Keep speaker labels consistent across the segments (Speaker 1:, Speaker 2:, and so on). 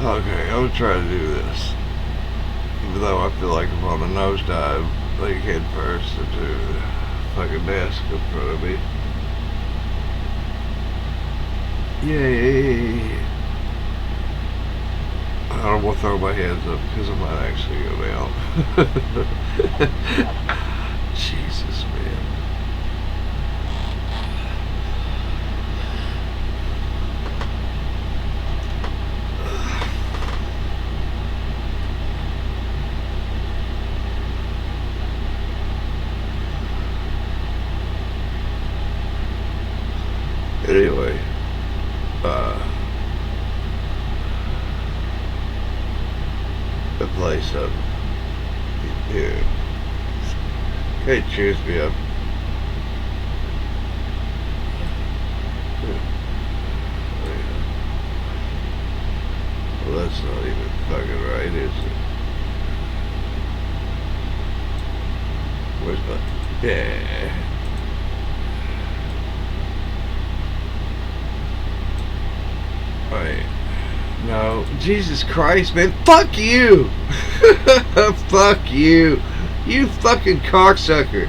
Speaker 1: Okay, I'm gonna try to do this. Even though I feel like I'm on a nosedive, like head first into the fucking desk in front of me. Yay! I don't want to throw my hands up because I might actually go down. Jesus, man. Anyway, the place up here. Hey, cheers me up. Well, that's not even fucking right, is it? Where's my... Yeah. Alright. No. Jesus Christ, man. Fuck you! Fuck you. You fucking cocksucker.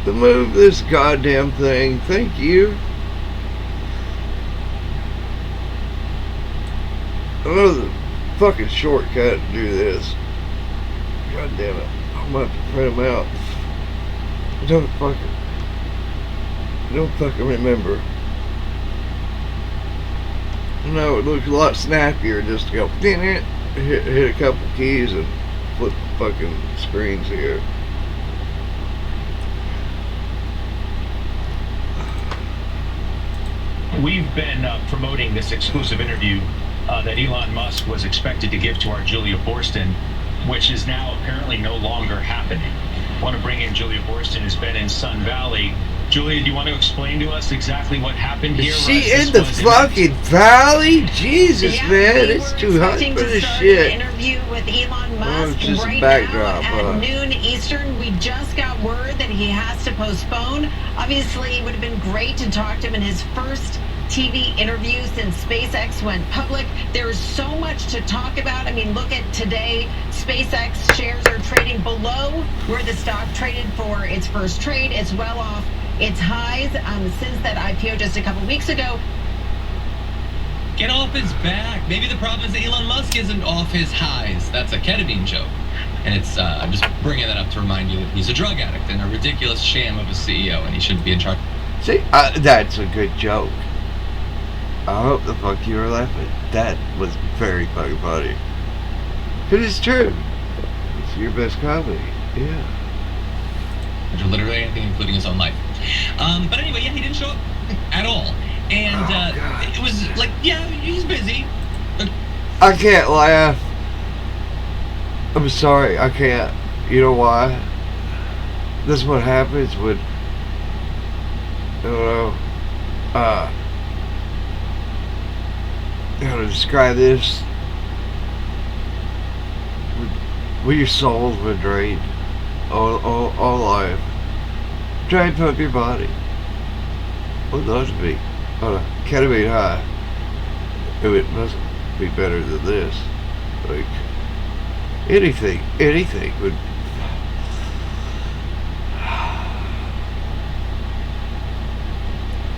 Speaker 1: To move this goddamn thing. Thank you. Another fucking shortcut to do this. God damn it. I'm gonna have to print them out. Don't fucking remember. No, it looks a lot snappier just to go hit a couple keys and flip the fucking screens here.
Speaker 2: We've been promoting this exclusive interview that Elon Musk was expected to give to our Julia Boorstin, which is now apparently no longer happening. I want to bring in Julia Boorstin, who's been in Sun Valley. Julia, do you want to explain to us exactly what happened here?
Speaker 1: Is she in the fucking valley? Jesus, yeah, man, it's too hot for this shit.
Speaker 3: An interview with Elon Musk
Speaker 1: just
Speaker 3: right
Speaker 1: a backdrop,
Speaker 3: now at noon Eastern. We just got word that he has to postpone. Obviously, it would have been great to talk to him in his first TV interview since SpaceX went public. There's so much to talk about. I mean, look at today. SpaceX shares are trading below where the stock traded for its first trade. It's well off its highs since that IPO just a couple weeks ago.
Speaker 4: Get off his back. Maybe the problem is that Elon Musk isn't off his highs. That's a ketamine joke. And it's, I'm just bringing that up to remind you that he's a drug addict and a ridiculous sham of a CEO, and he shouldn't be in charge.
Speaker 1: See, that's a good joke. I hope the fuck you were laughing. That was very fucking funny. Because it's true. It's your best comedy. Yeah.
Speaker 4: Literally anything, including his own life. But anyway, yeah, he didn't show up at all. And it was like, yeah, he's busy.
Speaker 1: I can't laugh. I'm sorry, I can't. You know why? This is what happens when, I don't know, how to describe this? When your soul's been drained all life. Drained from your body. What does it be? On a ketamine high. It must be better than this. Like, anything would.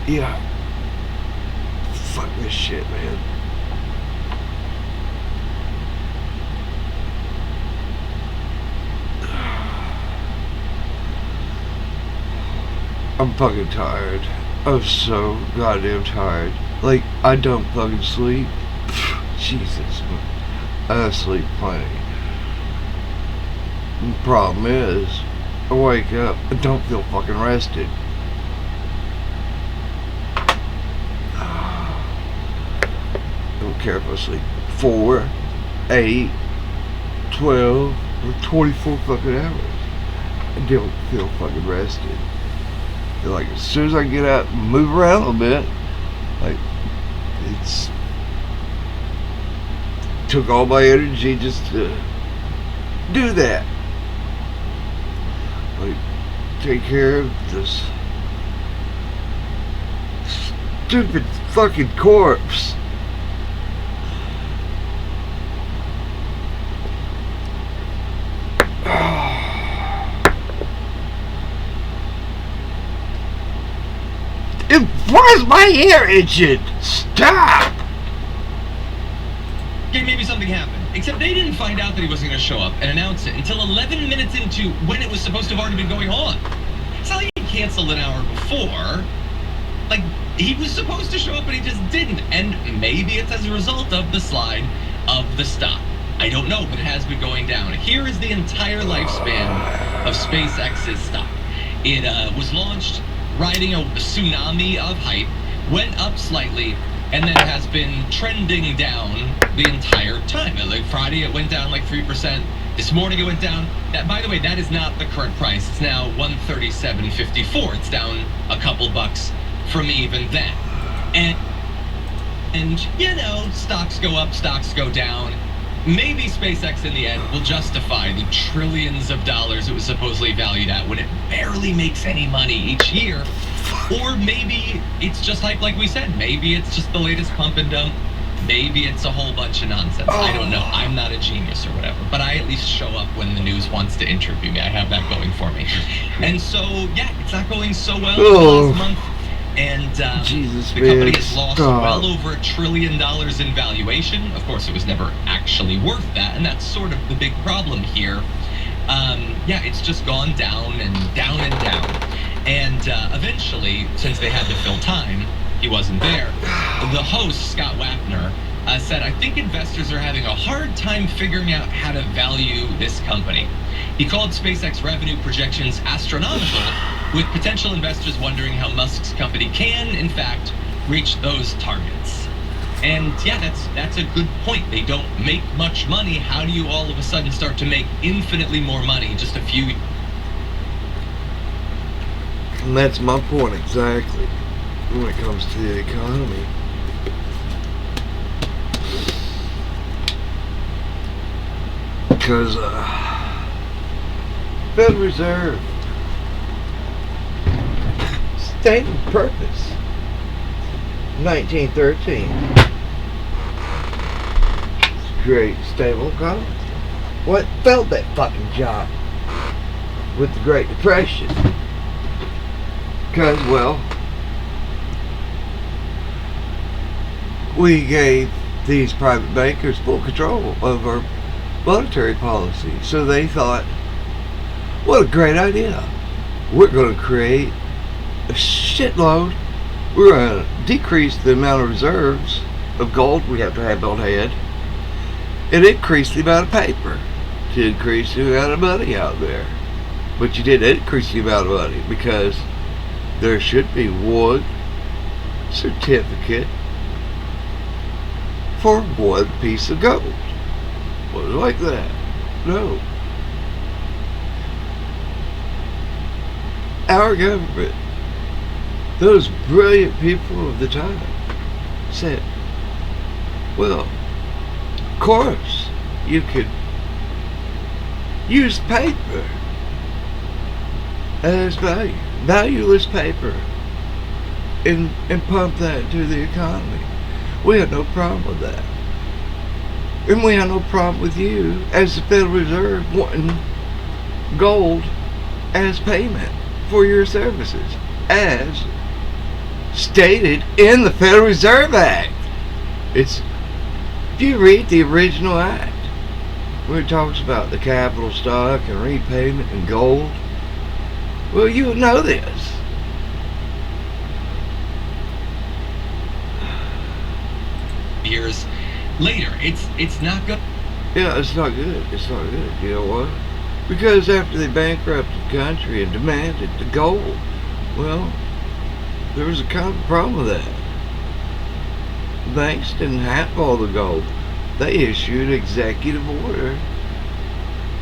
Speaker 1: Yeah. Fuck this shit, man. I'm fucking tired. I'm so goddamn tired. Like, I don't fucking sleep. Jesus. I sleep plenty. The problem is, I wake up and don't feel fucking rested. Don't care if I sleep 4, 8, 12, or 24 fucking hours. I don't feel fucking rested. Like, as soon as I get up and move around a bit, like, it's took all my energy just to do that. Like, take care of this stupid fucking corpse. Why's my ear itching? Stop!
Speaker 4: Okay, maybe something happened. Except they didn't find out that he wasn't going to show up and announce it until 11 minutes into when it was supposed to have already been going on. It's not like he canceled an hour before. Like, he was supposed to show up and he just didn't. And maybe it's as a result of the slide of the stock. I don't know, but it has been going down. Here is the entire lifespan of SpaceX's stock. It was launched riding a tsunami of hype, went up slightly, and then has been trending down the entire time. Like Friday, it went down like 3%. This morning, it went down. That, by the way, that is not the current price. It's now $137.54. It's down a couple bucks from even then. And you know, stocks go up, stocks go down. Maybe SpaceX in the end will justify the trillions of dollars it was supposedly valued at when it barely makes any money each year. Or maybe it's just like we said, maybe it's just the latest pump and dump. Maybe it's a whole bunch of nonsense. I don't know. I'm not a genius or whatever, but I at least show up when the news wants to interview me. I have that going for me. And so, yeah, it's not going so well last month. And
Speaker 1: Jesus,
Speaker 4: the company has
Speaker 1: man,
Speaker 4: lost
Speaker 1: stop.
Speaker 4: well over $1 trillion in valuation. Of course, it was never actually worth that, and that's sort of the big problem here. Yeah, it's just gone down and down and down. And eventually, since they had to fill time, he wasn't there. The host, Scott Wapner, said, I think investors are having a hard time figuring out how to value this company. He called SpaceX revenue projections astronomical, with potential investors wondering how Musk's company can, in fact, reach those targets. And yeah, that's a good point. They don't make much money. How do you all of a sudden start to make infinitely more money in just a few?
Speaker 1: And that's my point exactly when it comes to the economy. Because Federal Reserve stated purpose 1913 create stable economy. What failed that fucking job with the Great Depression? Because, well, we gave these private bankers full control of our monetary policy. So they thought, what a great idea. We're going to create a shitload. We're going to decrease the amount of reserves of gold we have to have on hand and increase the amount of paper to increase the amount of money out there. But you didn't increase the amount of money because there should be one certificate for one piece of gold. Was it like that? No. Our government, those brilliant people of the time, said, well, of course, you could use paper as valueless paper, and pump that into the economy. We had no problem with that. And we had no problem with you, as the Federal Reserve, wanting gold as payment for your services, as stated in the Federal Reserve Act. It's, if you read the original act, where it talks about the capital stock and repayment and gold, well, you know this.
Speaker 4: Years later, it's not good.
Speaker 1: Yeah, it's not good. It's not good. You know what? Because after they bankrupted the country and demanded the gold, well, there was a kind of problem with that. Banks didn't have all the gold. They issued an executive order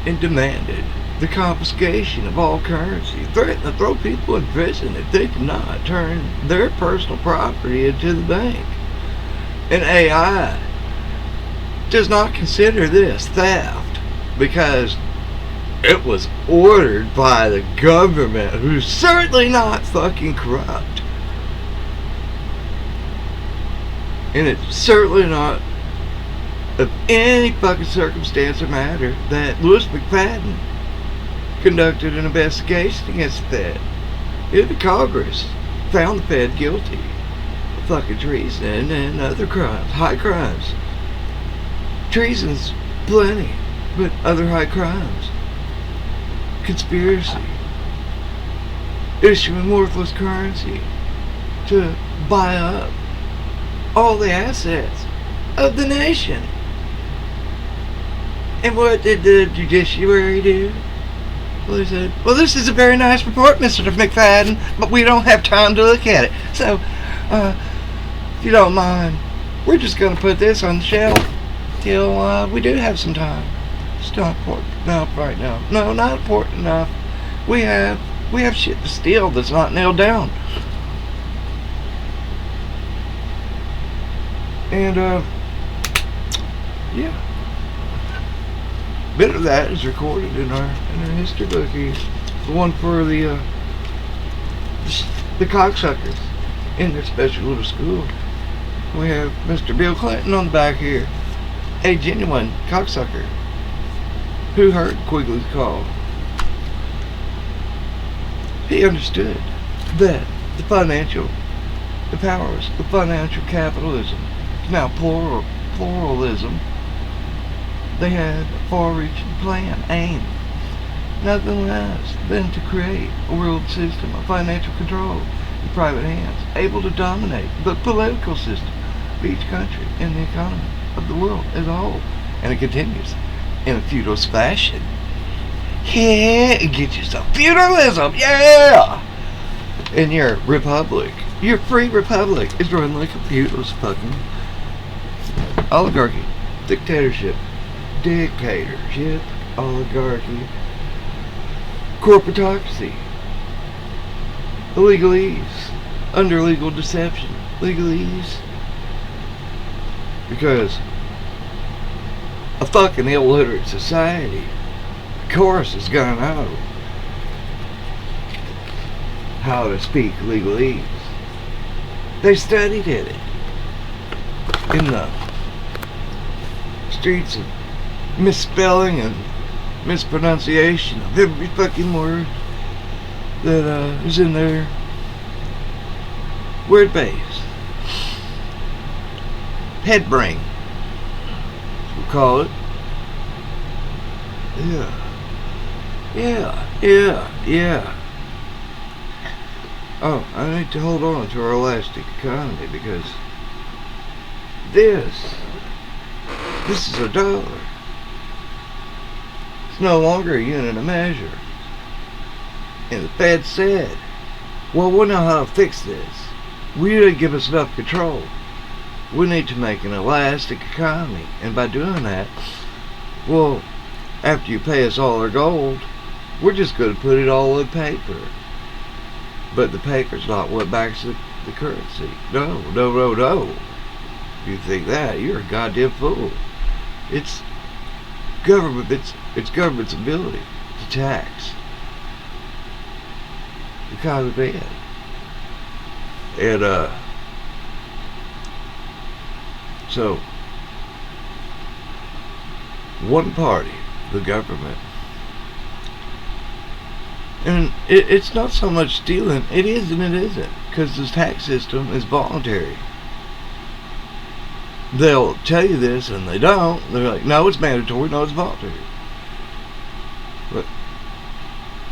Speaker 1: and demanded the confiscation of all currency, threatened to throw people in prison if they did not turn their personal property into the bank. And AI does not consider this theft because it was ordered by the government, who's certainly not fucking corrupt. And it's certainly not of any fucking circumstance or matter that Louis McFadden conducted an investigation against the Fed. If the Congress found the Fed guilty of fucking treason and other crimes, high crimes. Treason's plenty, but other high crimes. Conspiracy. Issuing worthless currency to buy up all the assets of the nation. And what did the judiciary do? Well, they said, well, this is a very nice report, Mr. McFadden, but we don't have time to look at it. So, if you don't mind, we're just going to put this on the shelf till we do have some time. It's not important enough right now. No, not important enough. We have shit to steal that's not nailed down. And, yeah. A bit of that is recorded in our history bookies. The one for the cocksuckers in their special little school. We have Mr. Bill Clinton on the back here. A genuine cocksucker who heard Quigley's call. He understood that the powers of financial capitalism, now pluralism, they had a far-reaching plan, aim, nothing less than to create a world system of financial control in private hands, able to dominate the political system of each country and the economy of the world as a whole. And it continues in a feudalist fashion. Yeah, get yourself feudalism, yeah! And your republic, your free republic, is run like a feudalist fucking oligarchy, dictatorship, oligarchy, corporatocracy, legalese, under legal deception, legalese, because a fucking illiterate society, of course, is gonna know how to speak legalese. They studied it in the streets of misspelling and mispronunciation of every fucking word that is in their word base. Head brain, we'll call it. Yeah. Oh, I need to hold on to our elastic economy because this is a dollar. It's no longer a unit of measure. And the Fed said, well, we'll know how to fix this. We need to give us enough control. We need to make an elastic economy. And by doing that, well, after you pay us all our gold, we're just going to put it all in paper. But the paper's not what backs the currency. No. If you think that, you're a goddamn fool. It's government. It's government's ability to tax the common man. And so one party, the government, and it's not so much stealing. It is and it isn't, because this tax system is voluntary. They'll tell you this and they don't. They're like, no, it's mandatory, no, it's voluntary. But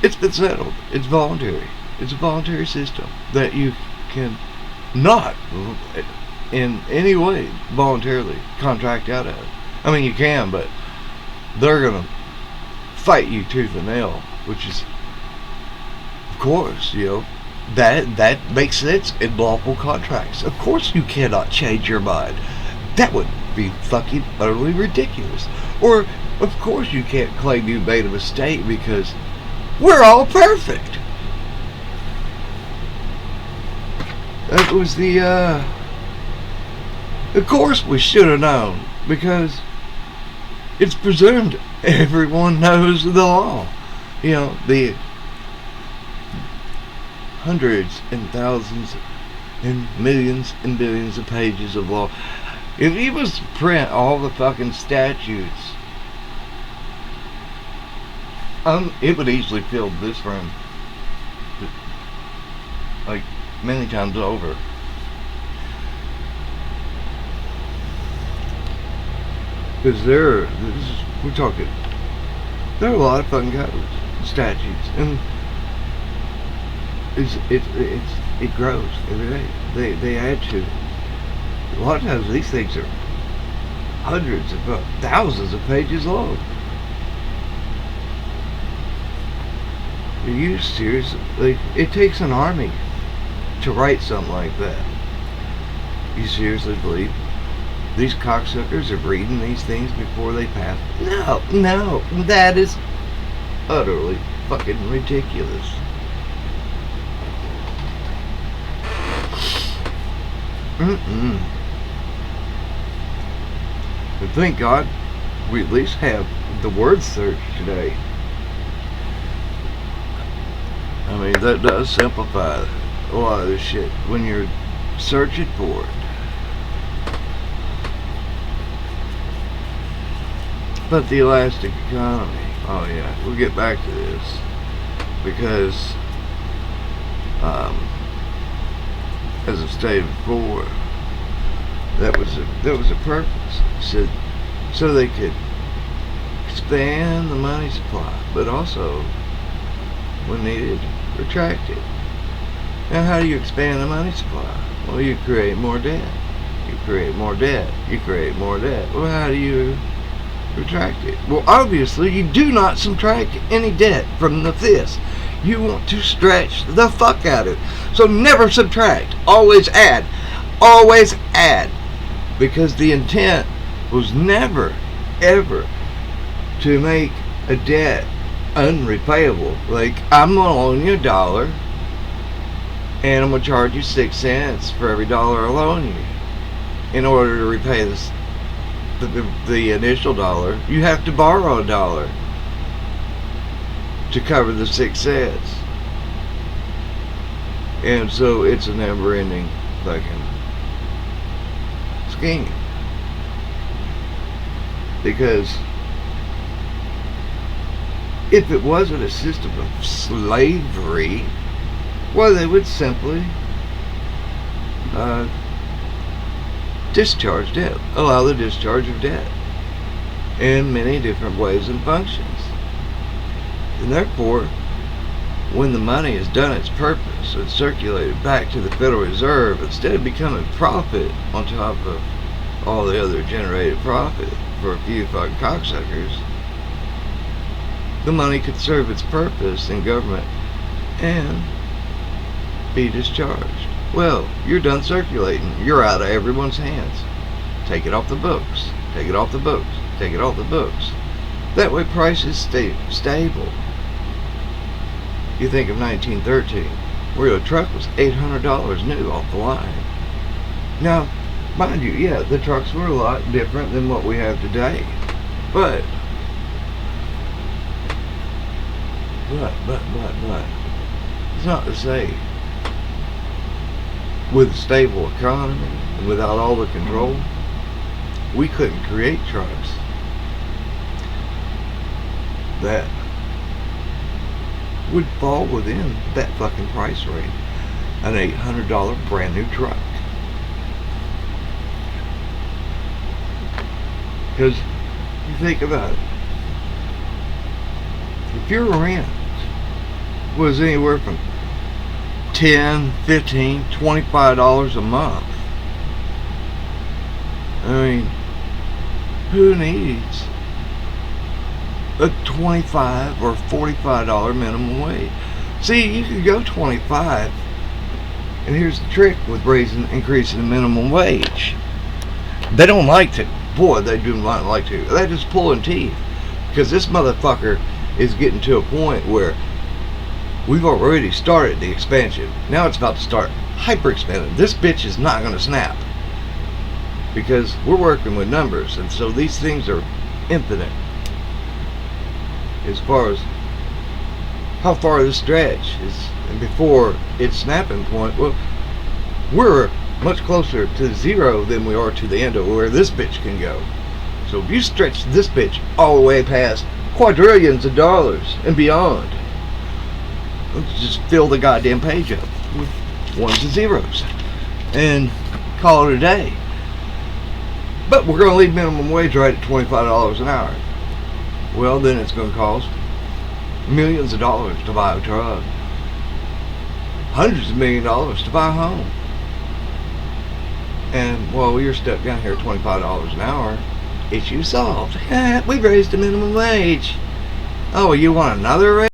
Speaker 1: it's been settled. It's voluntary. It's a voluntary system that you can not in any way voluntarily contract out of. I mean, you can, but they're gonna fight you tooth and nail, which is, of course, that makes sense in lawful contracts. Of course you cannot change your mind. That would be fucking utterly ridiculous. Or, of course you can't claim you made a mistake because we're all perfect. That was of course we should have known, because it's presumed everyone knows the law. The hundreds and thousands and billions of pages of law. If he was to print all the fucking statutes, it would easily fill this room, like, many times over. Because we're talking, there are a lot of fucking codes, statutes, and it grows every day. They add to it. A lot of times these things are hundreds of thousands of pages long. You seriously, like, it takes an army to write something like that. You seriously believe these cocksuckers are reading these things before they pass? No, that is utterly fucking ridiculous. But thank God we at least have the word search today. I mean, that does simplify a lot of this shit when you're searching for it. But the elastic economy, oh yeah, we'll get back to this, because as I've stated before, that was a purpose. So they could expand the money supply, but also, when needed, retract it. Now, how do you expand the money supply? Well, you create more debt. You create more debt. You create more debt. Well, how do you retract it? Well, obviously, you do not subtract any debt from the fist. You want to stretch the fuck out of it. So never subtract. Always add. Always add. Because the intent was never, ever to make a debt unrepayable. Like, I'm gonna loan you $1 and I'm gonna charge you 6 cents for every $1 I loan you. In order to repay this, the initial $1, you have to borrow $1 to cover the 6 cents. And so it's a never-ending fucking scheme. Because if it wasn't a system of slavery, well, they would simply discharge debt, allow the discharge of debt in many different ways and functions. And therefore, when the money has done its purpose, it's circulated back to the Federal Reserve, instead of becoming profit on top of all the other generated profit for a few fucking cocksuckers, the money could serve its purpose in government and be discharged. Well, you're done circulating. You're out of everyone's hands. Take it off the books. Take it off the books. Take it off the books. That way prices stay stable. You think of 1913, where a truck was $800 new off the line. Now, mind you, yeah, the trucks were a lot different than what we have today. But it's not to say with a stable economy and without all the control, we couldn't create trucks that would fall within that fucking price range. An $800 brand new truck. Because you think about it, if your rent was anywhere from $10, $15, $25 a month, I mean, who needs a $25 or $45 minimum wage? See, you could go 25, and here's the trick with increasing the minimum wage. They don't like to. Boy, they do not like to. They're just pulling teeth, because this motherfucker is getting to a point where we've already started the expansion. Now it's about to start hyper expanding. This bitch is not going to snap, because we're working with numbers, and so these things are infinite as far as how far this stretch is before its snapping point. Well, we're much closer to zero than we are to the end of where this bitch can go. So if you stretch this bitch all the way past quadrillions of dollars and beyond, let's just fill the goddamn page up with ones and zeros and call it a day. But we're going to leave minimum wage right at $25 an hour. Well, then it's going to cost millions of dollars to buy a truck, hundreds of millions of dollars to buy a home. And while you're stuck down here at $25 an hour, issue solved. We've raised the minimum wage. Oh, you want another raise?